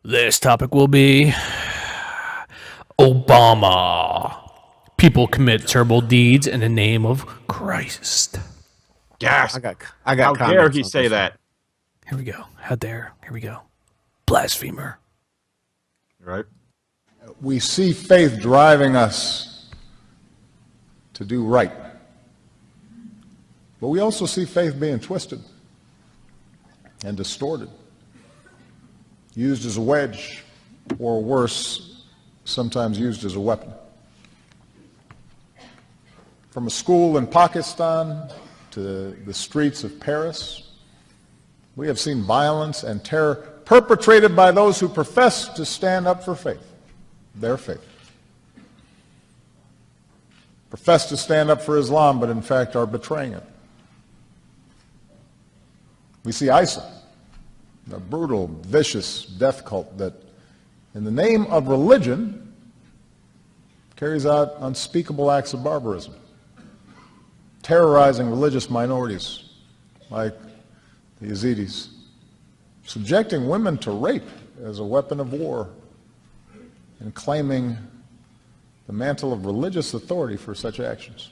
This topic will be Obama. People commit terrible deeds in the name of Christ. Gasp. I got How dare comments he on say this that? Here we go. How dare. Here we go. Blasphemer. Right? We see faith driving us to do right. But we also see faith being twisted and distorted, used as a wedge, or worse, sometimes used as a weapon. From a school in Pakistan to the streets of Paris, we have seen violence and terror perpetrated by those who profess to stand up for faith, their faith. Profess to stand up for Islam, but in fact are betraying it. We see ISIL, a brutal, vicious death cult that, in the name of religion, carries out unspeakable acts of barbarism, terrorizing religious minorities like the Yazidis, subjecting women to rape as a weapon of war, and claiming the mantle of religious authority for such actions.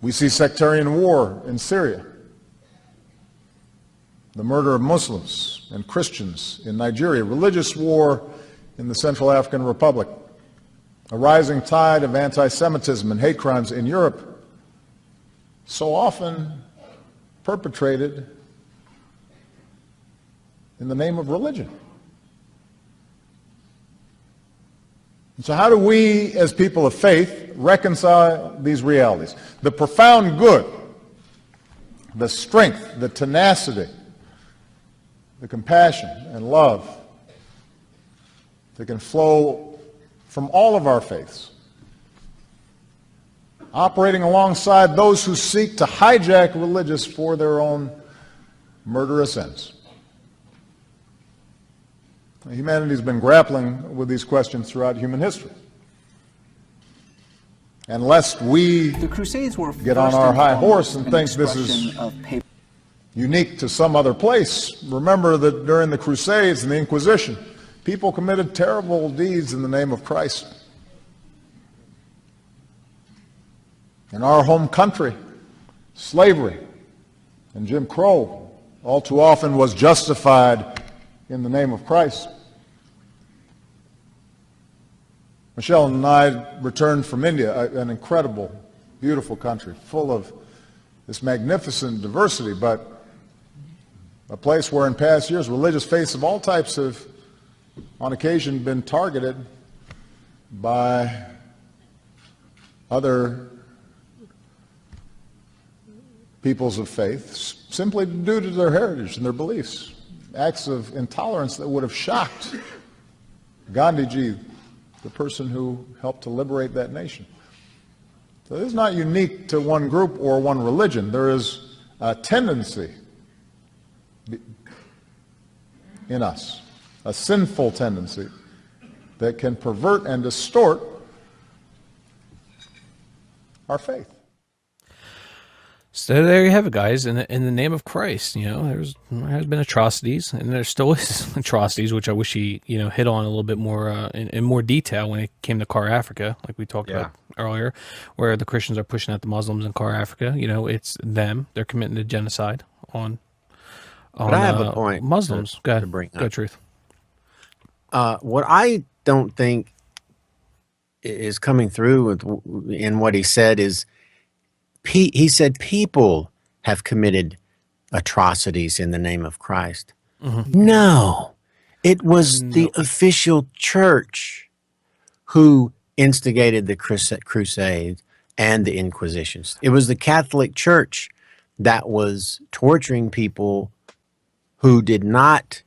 We see sectarian war in Syria, the murder of Muslims and Christians in Nigeria, religious war in the Central African Republic, a rising tide of anti-Semitism and hate crimes in Europe, so often perpetrated in the name of religion. And so how do we, as people of faith, reconcile these realities? The profound good, the strength, the tenacity, the compassion and love that can flow from all of our faiths, operating alongside those who seek to hijack religious for their own murderous ends. Humanity's been grappling with these questions throughout human history. And lest we The Crusades were get on our high horse and think this is unique to some other place, remember that during the Crusades and the Inquisition, people committed terrible deeds in the name of Christ. In our home country, slavery and Jim Crow all too often was justified in the name of Christ. Michelle and I returned from India, an incredible, beautiful country, full of this magnificent diversity, but a place where in past years religious faiths of all types have, on occasion, been targeted by other peoples of faith simply due to their heritage and their beliefs. Acts of intolerance that would have shocked Gandhiji, the person who helped to liberate that nation. So this is not unique to one group or one religion. There is a tendency in us, a sinful tendency that can pervert and distort our faith. So there you have it, guys. In the name of Christ, there has been atrocities, and there still is atrocities, which I wish he hit on a little bit more in more detail when it came to Car Africa, like we talked about earlier, where the Christians are pushing out the Muslims in Car Africa. It's them; they're committing a genocide on But I have a point Muslims. Go ahead. to bring up. Go Truth. What I don't think is coming through in what he said is he said people have committed atrocities in the name of Christ. Mm-hmm. No, it was the official church who instigated the Crusades and the Inquisitions. It was the Catholic Church that was torturing people who did not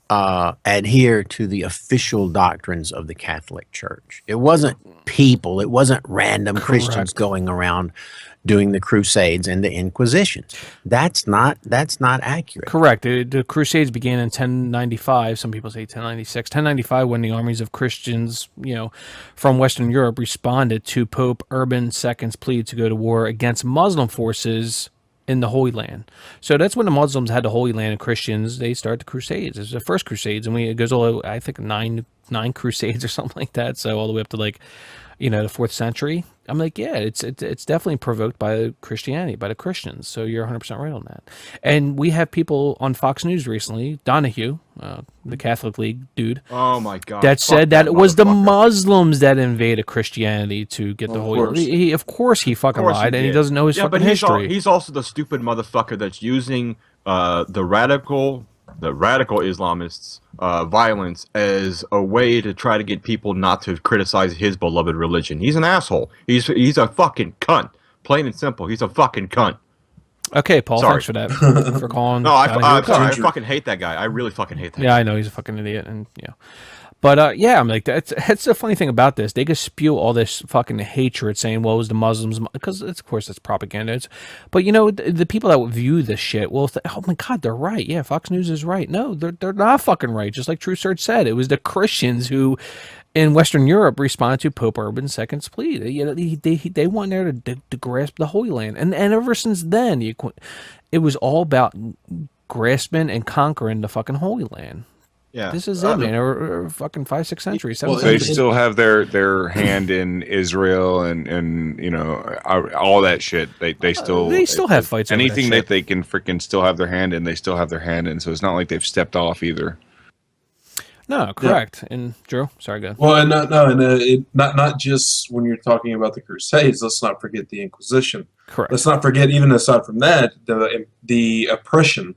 adhere to the official doctrines of the Catholic Church. It wasn't people. It wasn't random Christians going around doing the Crusades and the Inquisitions. That's not accurate. Correct. The Crusades began in 1095. Some people say 1096. 1095, when the armies of Christians, from Western Europe responded to Pope Urban II's plea to go to war against Muslim forces in the Holy Land. So that's when the Muslims had the Holy Land, and Christians, they started the Crusades. It was the first Crusades, and it goes all, I think, nine Crusades or something like that. So all the way up to like, the 4th century. I'm like, yeah, it's definitely provoked by Christianity, by the Christians. So you're 100% right on that. And we have people on Fox News recently, Donahue, the Catholic League dude, Oh my god. that Fuck said that it was the motherfucker. Muslims that invaded Christianity to get the Holy course. Land. Of course he fucking Of course lied, and he did. doesn't know his yeah, fucking but history. he's also the stupid motherfucker that's using the radical Islamists' violence as a way to try to get people not to criticize his beloved religion. He's an asshole. He's a fucking cunt. Plain and simple. He's a fucking cunt. Okay, Paul, Sorry. thanks for that. For calling. No, I'm sorry. I Ginger. fucking hate that guy. I really fucking hate that guy. Yeah, I know he's a fucking idiot, and but yeah, I'm like that's the funny thing about this. They just spew all this fucking hatred, saying, "Well, it was the Muslims," because of course it's propaganda. But the people that would view this shit, well, oh my god, they're right. Yeah, Fox News is right. No, they're not fucking right. Just like TruthSurge said, it was the Christians who, in Western Europe, responded to Pope Urban II's plea. They went there to grasp the Holy Land, and ever since then, it was all about grasping and conquering the fucking Holy Land. Yeah. This is it, man. Or fucking 5th, 6th century, 7th Well, They century. still have their hand in Israel and all that shit. They still have fights over that Anything shit. that they can freaking still have their hand in, they still have their hand in. So it's not like they've stepped off either. No, correct. And Drew, sorry, go. Well, and not just when you're talking about the Crusades. Let's not forget the Inquisition. Correct. Let's not forget, even aside from that, the oppression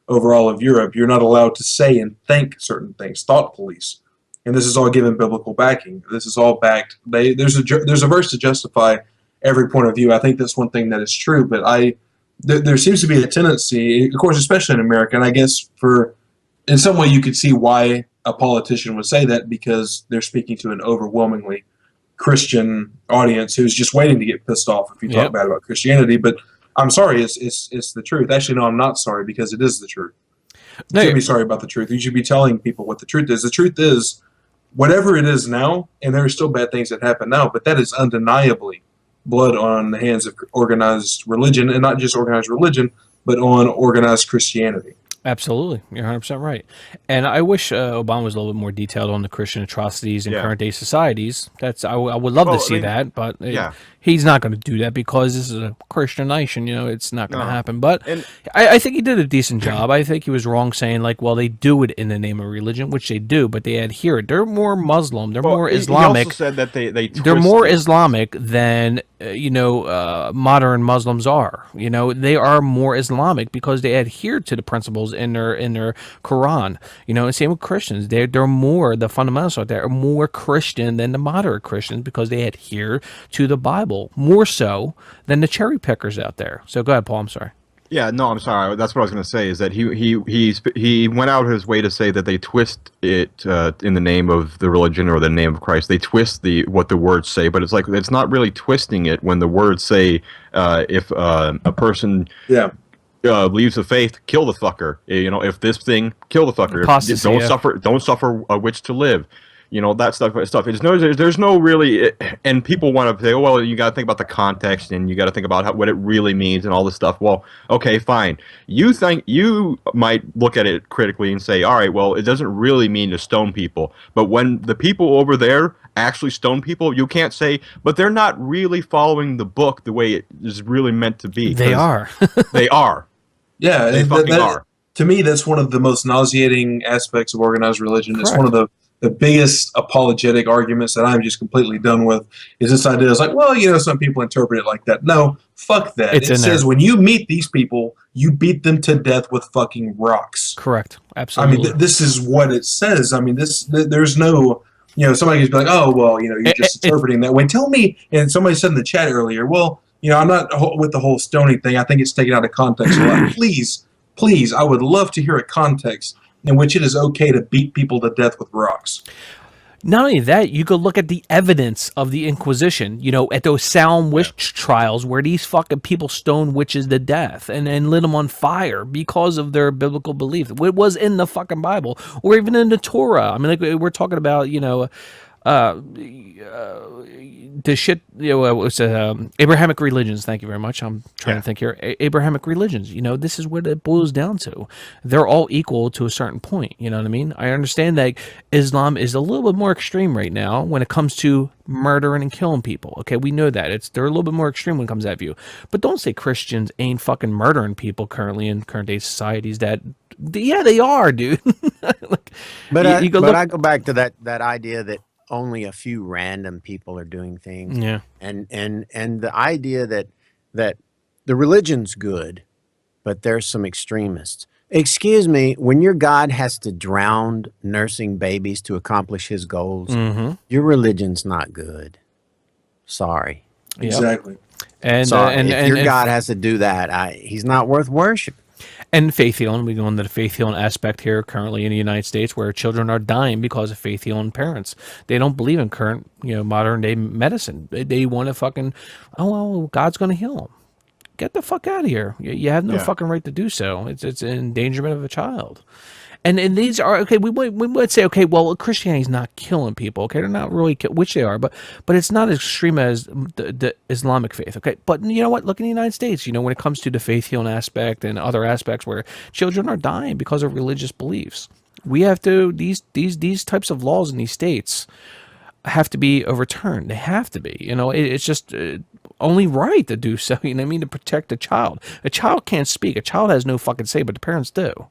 over all of Europe. You're not allowed to say and think certain things. Thought police, and this is all given biblical backing. This is all backed. There's a verse to justify every point of view. I think that's one thing that is true. But there seems to be a tendency, of course, especially in America, and I guess in some way you could see why a politician would say that, because they're speaking to an overwhelmingly Christian audience who's just waiting to get pissed off if you talk bad about Christianity. But I'm sorry, it's the truth. Actually, no, I'm not sorry, because it is the truth. You should be sorry about the truth. You should be telling people what the truth is. The truth is, whatever it is now, and there are still bad things that happen now, but that is undeniably blood on the hands of organized religion, and not just organized religion, but on organized Christianity. Absolutely. You're 100% right. And I wish Obama was a little bit more detailed on the Christian atrocities in current day societies. I would love to see that, but he's not going to do that because this is a Christian nation. It's not going to happen. But I think he did a decent job. I think he was wrong saying, like, well, they do it in the name of religion, which they do, but they adhere. They're more Muslim. They're more Islamic. He also said that they're more Islamic than modern Muslims are. They are more Islamic because they adhere to the principles in their Quran. And same with Christians. They're more, the fundamentalists out there are more Christian than the moderate Christians because they adhere to the Bible more so than the cherry pickers out there. So go ahead, Paul. I'm sorry. Yeah, no, I'm sorry. That's what I was going to say. Is that he went out his way to say that they twist it in the name of the religion or the name of Christ. They twist what the words say, but it's like it's not really twisting it when the words say if a person leaves the faith, kill the fucker. If this thing, kill the fucker. Apostasy, Don't suffer a witch to live. That stuff. There's no really, and people want to say, oh, well, you got to think about the context and you got to think about what it really means and all this stuff. Well, okay, fine. You might look at it critically and say, all right, well, it doesn't really mean to stone people. But when the people over there actually stone people, you can't say, but they're not really following the book the way it is really meant to be. They are. They are. Yeah, They fucking are. To me, that's one of the most nauseating aspects of organized religion. Correct. It's one of the biggest apologetic arguments that I'm just completely done with, is this idea. It's like, well, some people interpret it like that. No, fuck that. It says when you meet these people, you beat them to death with fucking rocks. Correct. Absolutely. I mean, this is what it says. I mean, there's no, somebody could be like, oh, well, you're just interpreting that way. Tell me, and somebody said in the chat earlier, well, I'm not with the whole stoning thing. I think it's taken out of context a lot. Please, I would love to hear a context in which it is okay to beat people to death with rocks. Not only that, you could look at the evidence of the Inquisition, at those Salem witch trials where these fucking people stoned witches to death and lit them on fire because of their biblical belief. It was in the fucking Bible or even in the Torah. I mean, like we're talking about, the shit, it was Abrahamic religions. Thank you very much. I'm trying to think here. Abrahamic religions. This is what it boils down to. They're all equal to a certain point. You know what I mean? I understand that Islam is a little bit more extreme right now when it comes to murdering and killing people. Okay, we know that they're a little bit more extreme when it comes to that view. But don't say Christians ain't fucking murdering people currently in current day societies. Yeah, they are, dude. But I go back to that idea that only a few random people are doing things. Yeah. And the idea that the religion's good, but there's some extremists. Excuse me, when your God has to drown nursing babies to accomplish his goals, your religion's not good. Sorry. Exactly. And Sorry. If your God has to do that, he's not worth worship. And faith healing, we go into the faith healing aspect here currently in the United States, where children are dying because of faith healing parents. They don't believe in current, modern day medicine. They want to fucking, God's going to heal them. Get the fuck out of here. You have no fucking right to do so. It's an endangerment of a child. And these are, okay, we would say, okay, well, Christianity's not killing people, okay? They're not really, which they are, but it's not as extreme as the Islamic faith, okay? But you know what? Look in the United States, when it comes to the faith healing aspect and other aspects where children are dying because of religious beliefs. We have to, these types of laws in these states have to be overturned. They have to be, it's just only right to do so, to protect a child. A child can't speak. A child has no fucking say, but the parents do.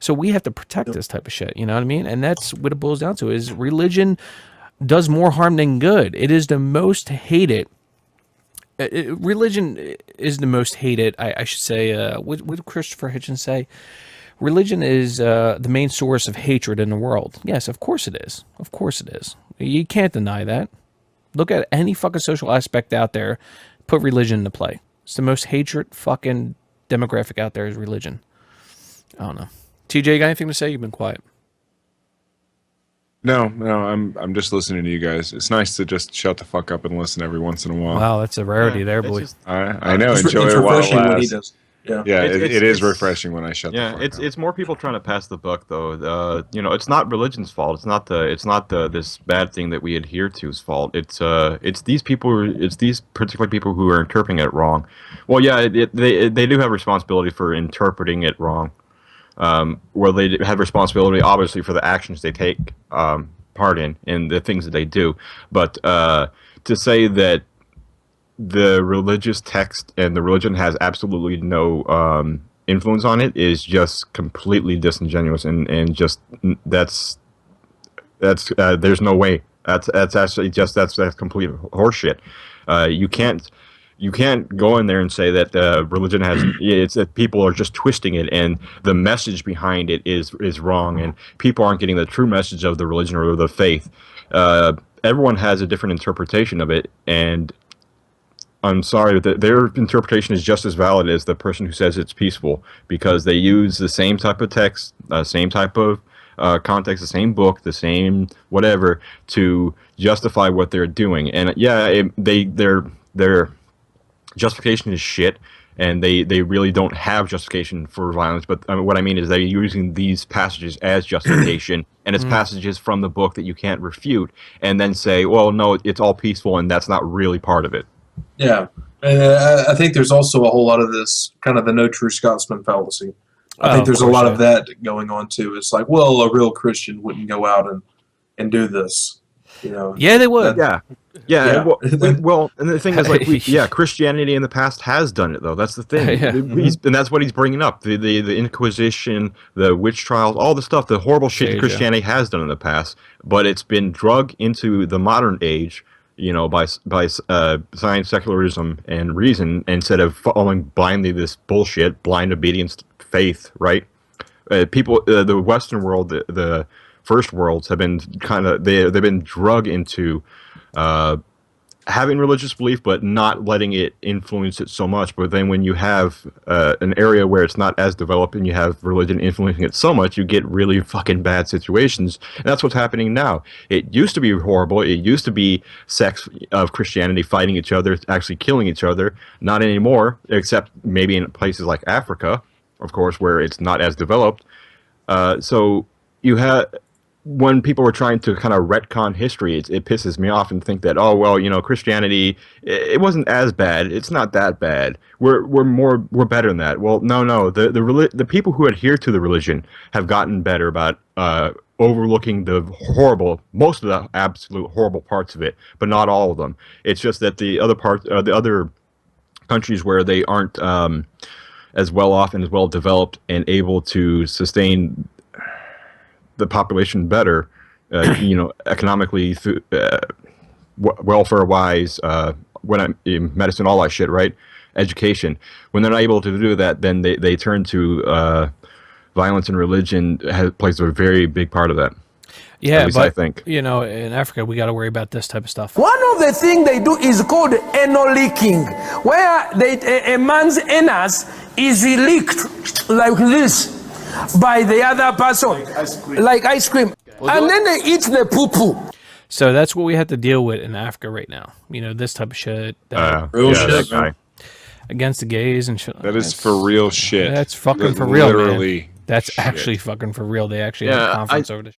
So we have to protect this type of shit, you know what I mean? And that's what it boils down to, is religion does more harm than good. It is the most hated. Religion is the most hated, I should say. What did Christopher Hitchens say? Religion is the main source of hatred in the world. Yes, of course it is. Of course it is. You can't deny that. Look at any fucking social aspect out there. Put religion into play. It's the most hatred fucking demographic out there is religion. I don't know. TJ, you got anything to say? You've been quiet. No, I'm just listening to you guys. It's nice to just shut the fuck up and listen every once in a while. Wow, that's a rarity there, boy. I know. It's Enjoy it while it refreshing when he lasts. does. Yeah, it is refreshing when I shut the fuck up. It's more people trying to pass the buck though. It's not religion's fault. It's not this bad thing that we adhere to's fault. It's these people. It's these particular people who are interpreting it wrong. Well, yeah, they do have responsibility for interpreting it wrong. Well, they have responsibility, obviously, for the actions they take part in and the things that they do. But to say that the religious text and the religion has absolutely no influence on it is just completely disingenuous, and just that's there's no way. That's actually that's complete horseshit. You can't go in there and say that religion has it's that people are just twisting it and the message behind it is wrong and people aren't getting the true message of the religion or the faith. Everyone has a different interpretation of it, and I'm sorry that their interpretation is just as valid as the person who says it's peaceful, because they use the same type of text, same type of context, the same book, the same whatever to justify what they're doing. And yeah, their justification is shit, and they really don't have justification for violence. But what I mean is they're using these passages as justification, and it's passages from the book that you can't refute, and then say, well, no, it's all peaceful, and that's not really part of it. Yeah, and I think there's also a whole lot of this kind of the no true Scotsman fallacy. I think there's a lot of that going on too. It's like, well, a real Christian wouldn't go out and do this, Yeah, they would. Yeah. Well, and the thing is, like, Christianity in the past has done it, though. That's the thing, and that's what he's bringing up: the Inquisition, the witch trials, all the stuff, the horrible shit Christianity has done in the past. But it's been drug into the modern age, by science, secularism, and reason, instead of following blindly this bullshit, blind obedience, faith. Right? People, the Western world, the first worlds have been they've been drug into having religious belief, but not letting it influence it so much. But then when you have an area where it's not as developed and you have religion influencing it so much, you get really fucking bad situations. And that's what's happening now. It used to be horrible. It used to be sects of Christianity fighting each other, actually killing each other. Not anymore, except maybe in places like Africa, of course, where it's not as developed. So you have when people were trying to kind of retcon history, it pisses me off and think that, oh well, Christianity, it wasn't as bad. It's not that bad. We're better than that. Well, no. The people who adhere to the religion have gotten better about overlooking most of the absolute horrible parts of it, but not all of them. It's just that the other countries where they aren't as well off and as well developed and able to sustain the population better, economically, welfare-wise, medicine, all that shit, right? Education. When they're not able to do that, then they turn to violence, and religion plays a very big part of that. Yeah, at least but I think. in Africa, we got to worry about this type of stuff. One of the things they do is called anal leaking, where a man's anus is leaked like this by the other person, like ice cream. And then they eat the poo-poo. So that's what we have to deal with in Africa right now. This type of shit. Real shit, that man. guy. Against the gays and shit. That is for real shit. That's fucking That for real, man. literally That's shit. actually fucking for real. They actually have a conference over this.